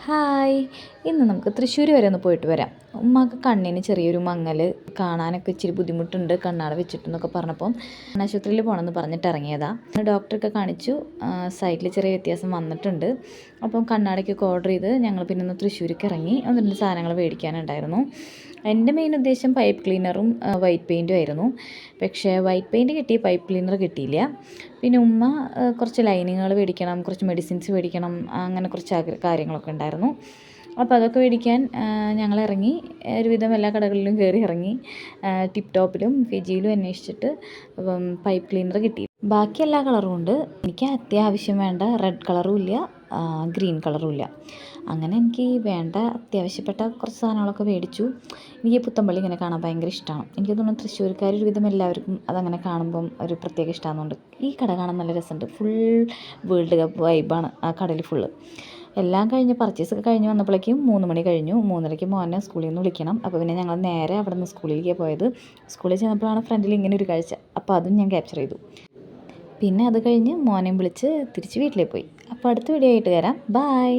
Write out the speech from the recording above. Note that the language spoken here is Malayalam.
ഹായ്, ഇന്ന് നമുക്ക് തൃശ്ശൂർ വരെ ഒന്ന് പോയിട്ട് വരാം. ഉമ്മാക്ക് കണ്ണിന് ചെറിയൊരു മങ്ങൽ, കാണാനൊക്കെ ഇച്ചിരി ബുദ്ധിമുട്ടുണ്ട്, കണ്ണാട വെച്ചിട്ടെന്നൊക്കെ പറഞ്ഞപ്പം ആശുപത്രിയിൽ പോകണമെന്ന് പറഞ്ഞിട്ട് ഇറങ്ങിയതാണ്. ഡോക്ടറൊക്കെ കാണിച്ചു, സൈറ്റിൽ ചെറിയ വ്യത്യാസം വന്നിട്ടുണ്ട്. അപ്പം കണ്ണാടയ്ക്കൊക്കെ ഓർഡർ ചെയ്ത് ഞങ്ങൾ പിന്നെ ഒന്ന് തൃശ്ശൂർക്ക് ഇറങ്ങി. ഒന്ന് രണ്ട് സാധനങ്ങൾ മേടിക്കാനുണ്ടായിരുന്നു. എൻ്റെ മെയിൻ ഉദ്ദേശം പൈപ്പ് ക്ലീനറും വൈറ്റ് പെയിൻറ്റും ആയിരുന്നു. പക്ഷേ വൈറ്റ് പെയിൻറ്റ് കിട്ടി, പൈപ്പ് ക്ലീനർ കിട്ടിയില്ല. പിന്നെ ഉമ്മ കുറച്ച് ലൈനിങ്ങുകൾ മേടിക്കണം, കുറച്ച് മെഡിസിൻസ് മേടിക്കണം, അങ്ങനെ കുറച്ച് കാര്യങ്ങളൊക്കെ ഉണ്ടായിരുന്നു. അപ്പോൾ അതൊക്കെ മേടിക്കാൻ ഞങ്ങളിറങ്ങി. ഒരുവിധം എല്ലാ കടകളിലും കയറി ഇറങ്ങി. ടിപ്പ് ടോപ്പിലും ഫിജിയിലും അന്വേഷിച്ചിട്ട് പൈപ്പ് ക്ലീനർ കിട്ടി. ബാക്കി എല്ലാ കളറും ഉണ്ട്. എനിക്ക് അത്യാവശ്യം വേണ്ട റെഡ് കളറും ഇല്ല, ഗ്രീൻ കളറും ഇല്ല. അങ്ങനെ എനിക്ക് വേണ്ട അത്യാവശ്യപ്പെട്ട കുറച്ച് സാധനങ്ങളൊക്കെ മേടിച്ചു. എനിക്ക് പുത്തമ്പള്ളി ഇങ്ങനെ കാണാൻ ഭയങ്കര ഇഷ്ടമാണ്. എനിക്ക് തോന്നുന്നു തൃശ്ശൂർക്കാർ ഒരുവിധം എല്ലാവർക്കും അതങ്ങനെ കാണുമ്പം ഒരു പ്രത്യേക ഇഷ്ടമാകുന്നുണ്ട്. ഈ കട കാണാൻ നല്ല രസമുണ്ട്. ഫുൾ വേൾഡ് കപ്പ് വൈബാണ് ആ കടയിൽ ഫുള്ള്. എല്ലാം കഴിഞ്ഞ് പർച്ചേസൊക്കെ കഴിഞ്ഞ് വന്നപ്പോഴേക്കും 3 മണി കഴിഞ്ഞു. 3:30 മോനെ സ്കൂളിൽ നിന്ന് വിളിക്കണം. അപ്പോൾ പിന്നെ ഞങ്ങൾ നേരെ അവിടെ നിന്ന് സ്കൂളിലേക്ക് പോയത്. സ്കൂളിൽ ചെന്നപ്പോഴാണ് ഫ്രണ്ടിൽ ഇങ്ങനെ ഒരു കാഴ്ച. അപ്പോൾ അതും ഞാൻ ക്യാപ്ചർ ചെയ്തു. പിന്നെ അത് കഴിഞ്ഞ് മോനെയും വിളിച്ച് തിരിച്ച് വീട്ടിലേക്ക് പോയി. അപ്പോൾ അടുത്ത വീഡിയോ ആയിട്ട് വരാം. ബായ്.